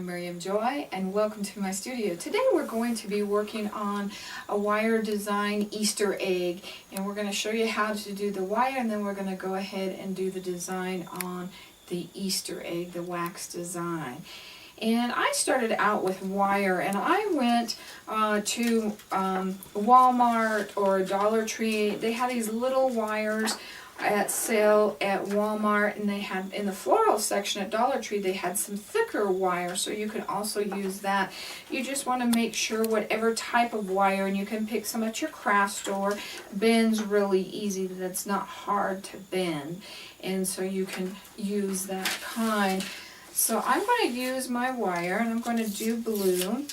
Miriam Joy, and welcome to my studio. Today we're going to be working on a wire design Easter egg, and we're going to show you how to do the wire, and then we're going to go ahead and do the design on the Easter egg, the wax design. And I started out with wire, and I went to Walmart or Dollar Tree. They had these little wires at sale at Walmart, and they had in the floral section at Dollar Tree they had some thicker wire, so you can also use that. You just want to make sure whatever type of wire, and you can pick some at your craft store, bends really easy, that it's not hard to bend, and so you can use that kind. So I'm going to use my wire, and I'm going to do blue.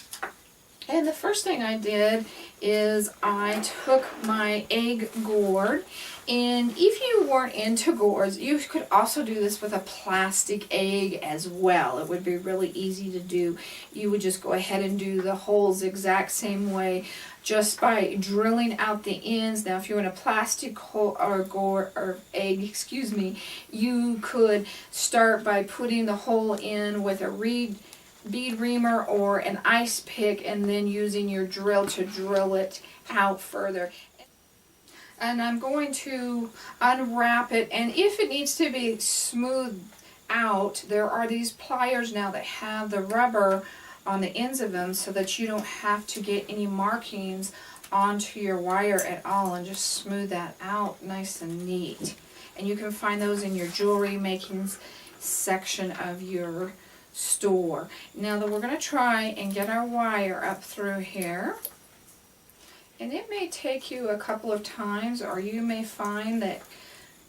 And the first thing I did is I took my egg gourd, and if you weren't into gourds, you could also do this with a plastic egg as well. It would be really easy to do. You would just go ahead and do the holes the exact same way, just by drilling out the ends. Now if you're in a plastic hole or gourd or egg, you could start by putting the hole in with a bead reamer or an ice pick, and then using your drill to drill it out further. And I'm going to unwrap it, and if it needs to be smoothed out, there are these pliers now that have the rubber on the ends of them so that you don't have to get any markings onto your wire at all, and just smooth that out nice and neat. And you can find those in your jewelry making section of your store. Now that we're going to try and get our wire up through here, and it may take you a couple of times, or you may find that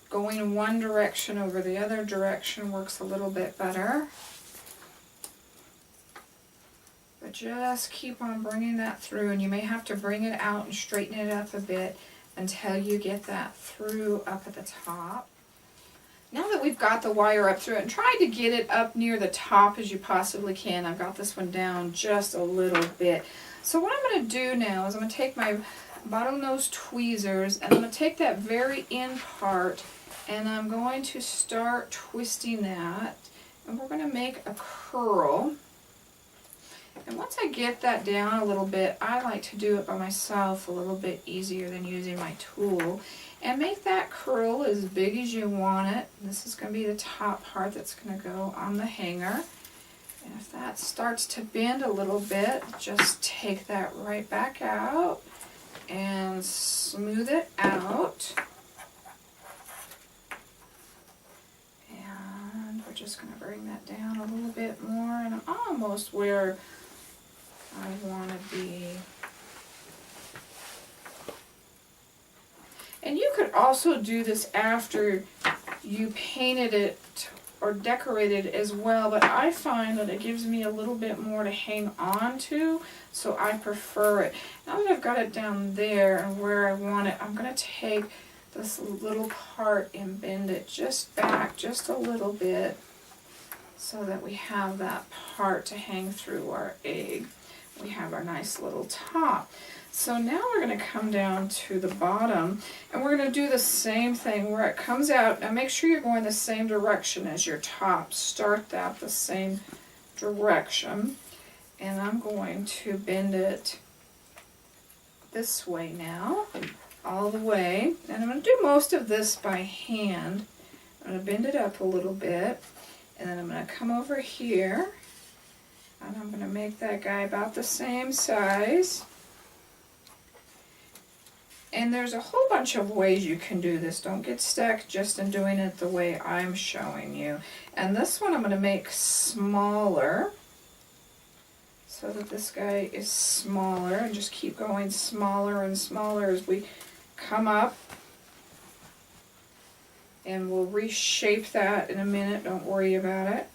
going one direction over the other direction works a little bit better. But just keep on bringing that through, and you may have to bring it out and straighten it up a bit until you get that through up at the top. Now that we've got the wire up through it, and try to get it up near the top as you possibly can. I've got this one down just a little bit. So what I'm going to do now is I'm going to take my bottlenose tweezers, and I'm going to take that very end part, and I'm going to start twisting that, and we're going to make a curl. And once I get that down a little bit, I like to do it by myself a little bit easier than using my tool. And make that curl as big as you want it. This is going to be the top part that's going to go on the hanger. And if that starts to bend a little bit, just take that right back out and smooth it out. And we're just going to bring that down a little bit more, and I'm almost where I want to be. And you could also do this after you painted it or decorated it as well, but I find that it gives me a little bit more to hang on to, so I prefer it. Now that I've got it down there and where I want it, I'm going to take this little part and bend it just back just a little bit so that we have that part to hang through our egg. We have our nice little top. So now we're going to come down to the bottom, and we're going to do the same thing where it comes out. Now make sure you're going the same direction as your top. Start that the same direction, and I'm going to bend it this way now, all the way. And I'm going to do most of this by hand. I'm going to bend it up a little bit, and then I'm going to come over here, and I'm going to make that guy about the same size. And there's a whole bunch of ways you can do this. Don't get stuck just in doing it the way I'm showing you. And this one I'm going to make smaller so that this guy is smaller, and just keep going smaller and smaller as we come up. And we'll reshape that in a minute, don't worry about it.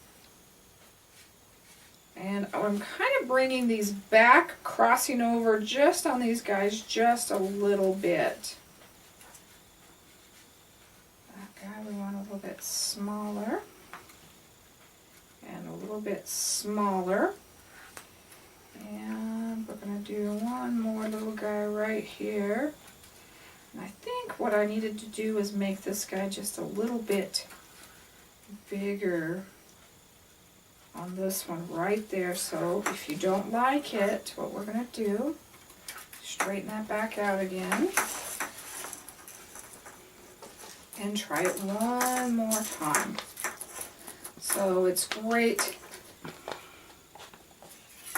And I'm kind of bringing these back, crossing over just on these guys just a little bit. That guy we want a little bit smaller. And a little bit smaller. And we're going to do one more little guy right here. And I think what I needed to do is make this guy just a little bit bigger. on this one right there. So if you don't like it, what we're going to do, straighten that back out again. And try it one more time. So it's great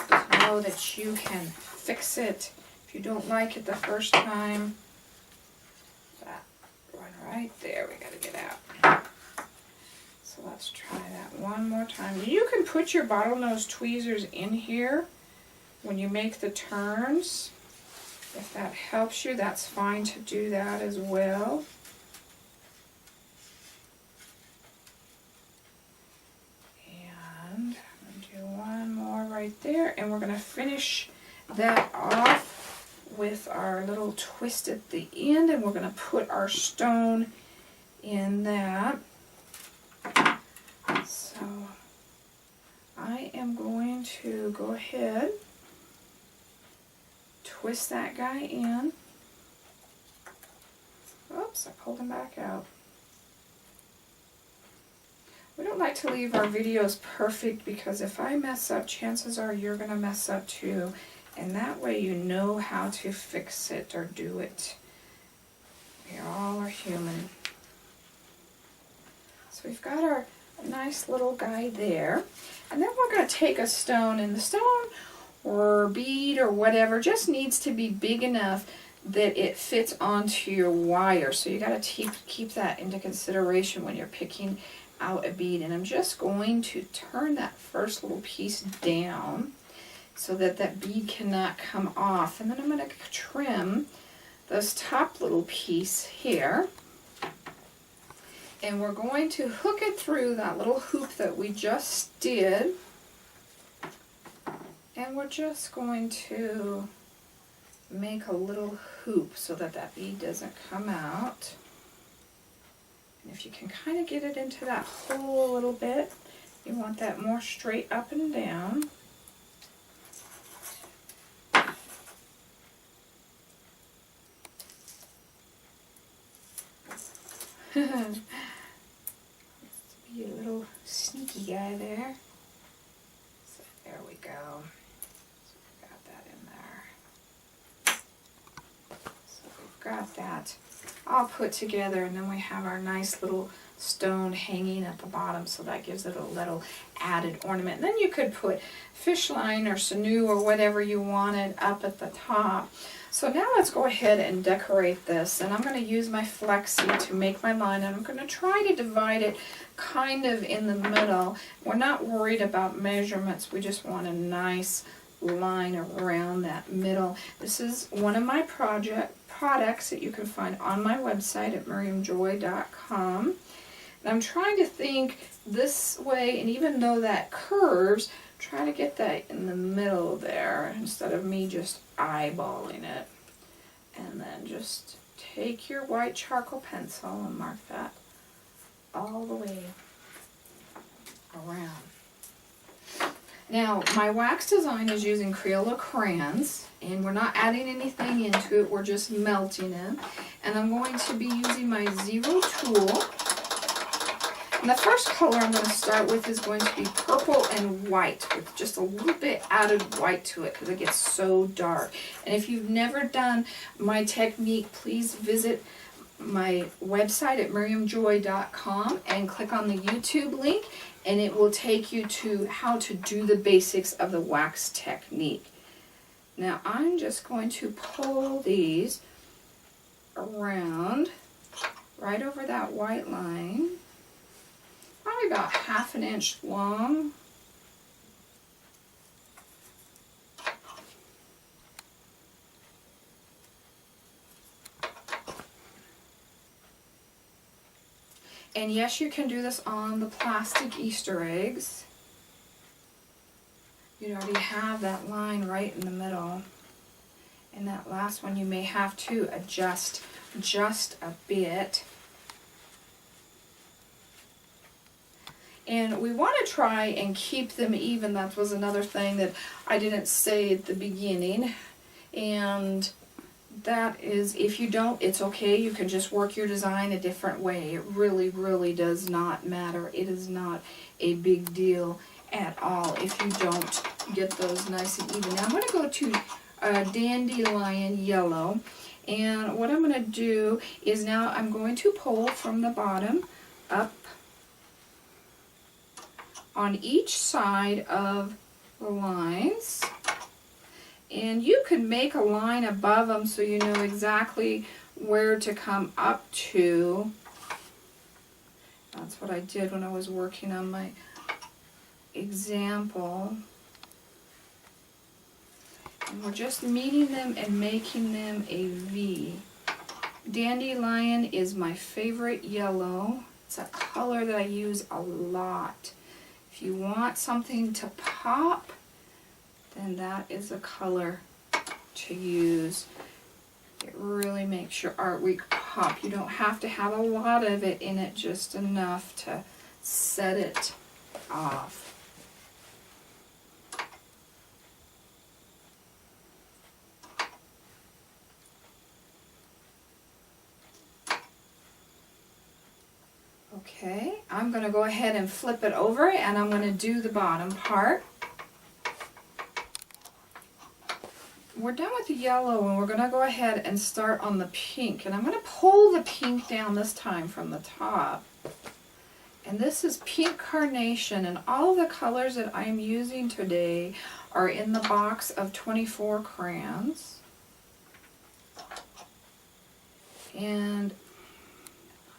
to know that you can fix it if you don't like it the first time. That one right there, we got to get out. So let's try that one more time. You can put your bottlenose tweezers in here when you make the turns. If that helps you, that's fine to do that as well. And I'm going to do one more right there, and we're going to finish that off with our little twist at the end, and we're going to put our stone in that. So I am going to go ahead, twist that guy in. Oops, I pulled him back out. We don't like to leave our videos perfect, because if I mess up, chances are you're going to mess up too. And that way you know how to fix it or do it. We all are human. So we've got our nice little guy there. And then we're going to take a stone, and the stone or bead or whatever just needs to be big enough that it fits onto your wire. So you got to keep that into consideration when you're picking out a bead. And I'm just going to turn that first little piece down so that that bead cannot come off. And then I'm going to trim this top little piece here. And we're going to hook it through that little hoop that we just did. And we're just going to make a little hoop so that that bead doesn't come out. And if you can kind of get it into that hole a little bit, you want that more straight up and down. Let's be a little sneaky guy there. So there we go. So we've got that in there. So we've got that all put together, and then we have our nice little stone hanging at the bottom, so that gives it a little added ornament. And then you could put fish line or sinew or whatever you wanted up at the top. So now let's go ahead and decorate this, and I'm going to use my flexi to make my line, and I'm going to try to divide it kind of in the middle. We're not worried about measurements, we just want a nice line around that middle. This is one of my products that you can find on my website at miriamjoy.com. And I'm trying to think this way, and even though that curves, try to get that in the middle there instead of me just eyeballing it. And then just take your white charcoal pencil and mark that all the way around. Now, my wax design is using Crayola crayons, and we're not adding anything into it, we're just melting it. And I'm going to be using my Zero tool. And the first color I'm going to start with is going to be purple and white, with just a little bit added white to it because it gets so dark. And if you've never done my technique, please visit my website at miriamjoy.com and click on the YouTube link, and it will take you to how to do the basics of the wax technique. Now I'm just going to pull these around right over that white line, probably about 1/2 inch long. And yes, you can do this on the plastic Easter eggs. You already have that line right in the middle. And that last one you may have to adjust just a bit. And we want to try and keep them even. That was another thing that I didn't say at the beginning. And that is, if you don't, it's okay. You can just work your design a different way. It really, really does not matter. It is not a big deal at all if you don't get those nice and even. Now I'm going to go to Dandelion Yellow, and what I'm going to do is now I'm going to pull from the bottom up on each side of the lines, and you can make a line above them so you know exactly where to come up to. That's what I did when I was working on my example. And we're just meeting them and making them a V. Dandelion is my favorite yellow. It's a color that I use a lot. If you want something to pop, then that is a color to use. It really makes your artwork pop. You don't have to have a lot of it in it, just enough to set it off. Okay, I'm going to go ahead and flip it over, and I'm going to do the bottom part. We're done with the yellow, and we're going to go ahead and start on the pink. And I'm going to pull the pink down this time from the top. And this is Pink Carnation, and all of the colors that I'm using today are in the box of 24 crayons. And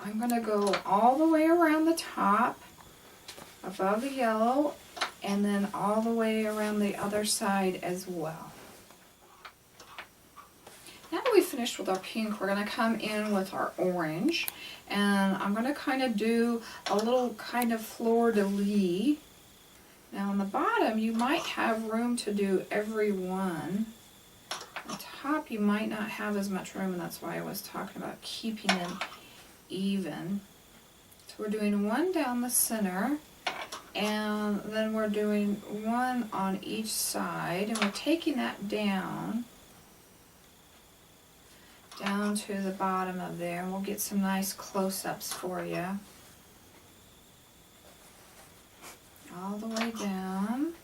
I'm going to go all the way around the top, above the yellow, and then all the way around the other side as well. Now that we've finished with our pink, we're going to come in with our orange, and I'm going to kind of do a little kind of fleur-de-lis. Now on the bottom, you might have room to do every one. On the top, you might not have as much room, and that's why I was talking about keeping them even. So we're doing one down the center, and then we're doing one on each side, and we're taking that down to the bottom of there, and we'll get some nice close-ups for you. All the way down,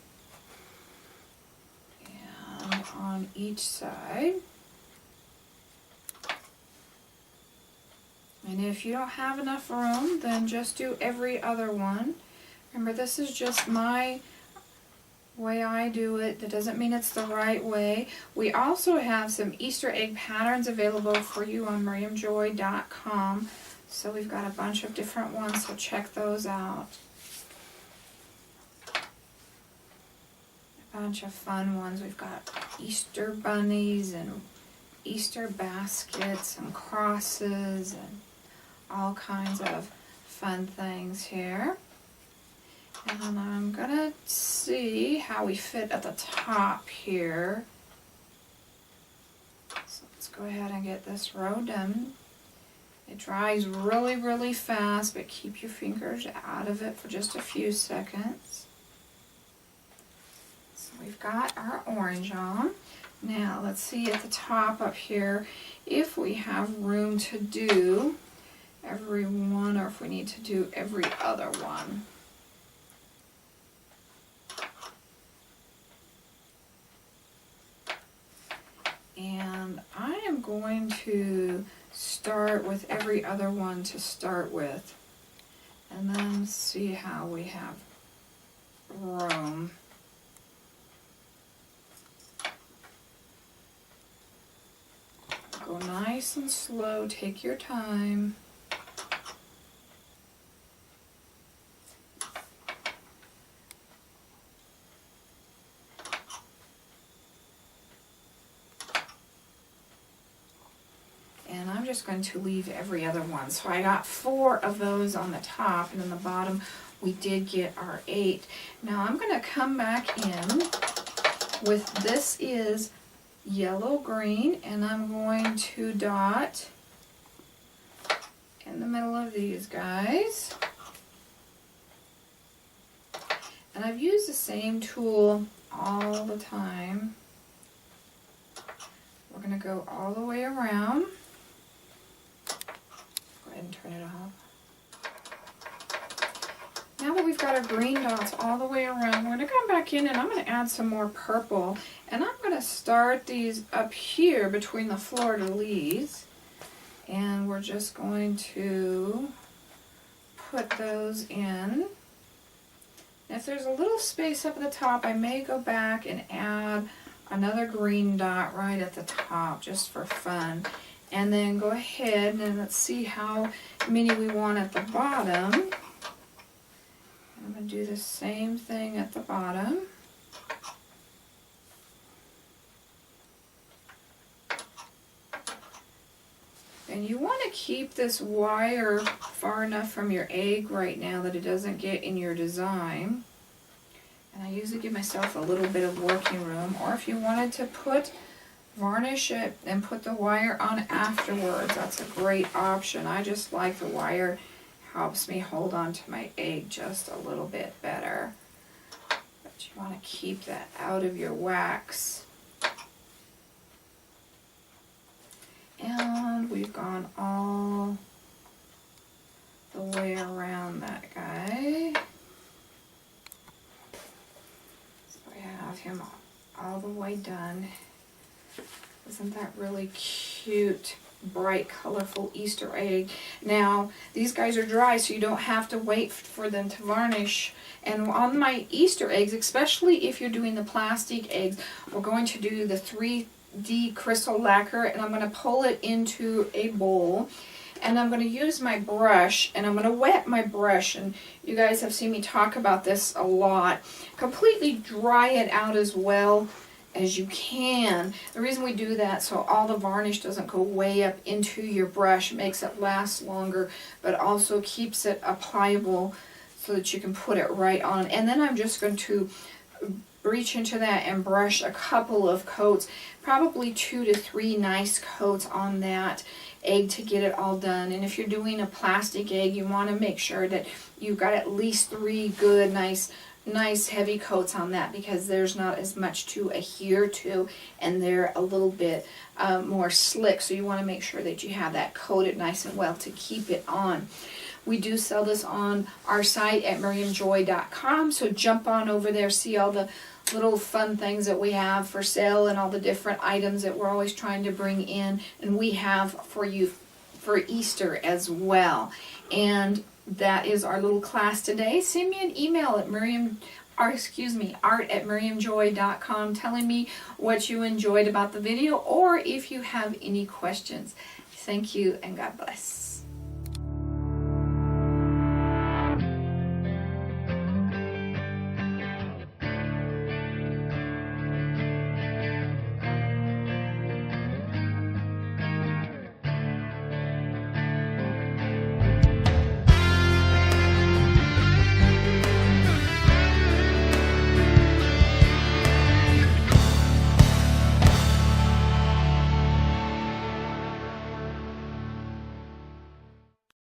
and on each side. And if you don't have enough room, then just do every other one. Remember, this is just my way I do it. That doesn't mean it's the right way. We also have some Easter egg patterns available for you on miriamjoy.com. So we've got a bunch of different ones, so check those out. A bunch of fun ones. We've got Easter bunnies and Easter baskets and crosses and all kinds of fun things here. And I'm going to see how we fit at the top here. So let's go ahead and get this row done. It dries really, really fast, but keep your fingers out of it for just a few seconds. So we've got our orange on. Now let's see at the top up here if we have room to do every one, or if we need to do every other one. And I am going to start with every other one to start with, and then see how we have room. Go nice and slow, take your time. And I'm just going to leave every other one. So I got 4 of those on the top, and on the bottom we did get our 8. Now I'm going to come back in with, this is yellow green, and I'm going to dot in the middle of these guys. And I've used the same tool all the time. We're going to go all the way around. Go ahead and turn it off. Now that we've got our green dots all the way around. We're going to come back in and I'm going to add some more purple. And I'm going to start these up here between the fleur-de-lis. And we're just going to put those in. If there's a little space up at the top, I may go back and add another green dot right at the top just for fun. And then go ahead and let's see how many we want at the bottom. I'm going to do the same thing at the bottom. And you want to keep this wire far enough from your egg right now that it doesn't get in your design. And I usually give myself a little bit of working room. Or if you wanted to varnish it and put the wire on afterwards, that's a great option. I just like the wire. Helps me hold on to my egg just a little bit better. But you want to keep that out of your wax. And we've gone all the way around that guy. So I have him all the way done. Isn't that really cute? Bright, colorful Easter egg. Now, these guys are dry, so you don't have to wait for them to varnish. And on my Easter eggs, especially if you're doing the plastic eggs, we're going to do the 3D crystal lacquer, and I'm going to pull it into a bowl. And I'm going to use my brush, and I'm going to wet my brush, and you guys have seen me talk about this a lot. Completely dry it out as well as you can. The reason we do that so all the varnish doesn't go way up into your brush, makes it last longer, but also keeps it pliable so that you can put it right on. And then I'm just going to reach into that and brush a couple of coats, probably 2 to 3 nice coats on that egg to get it all done. And if you're doing a plastic egg, you want to make sure that you've got at least 3 good, nice heavy coats on that, because there's not as much to adhere to and they're a little bit more slick, so you want to make sure that you have that coated nice and well to keep it on. We do sell this on our site at miriamjoy.com, so jump on over there, see all the little fun things that we have for sale and all the different items that we're always trying to bring in, and we have for you for Easter as well. And that is our little class today. Send me an email at art@miriamjoy.com telling me what you enjoyed about the video, or if you have any questions. Thank you and God bless.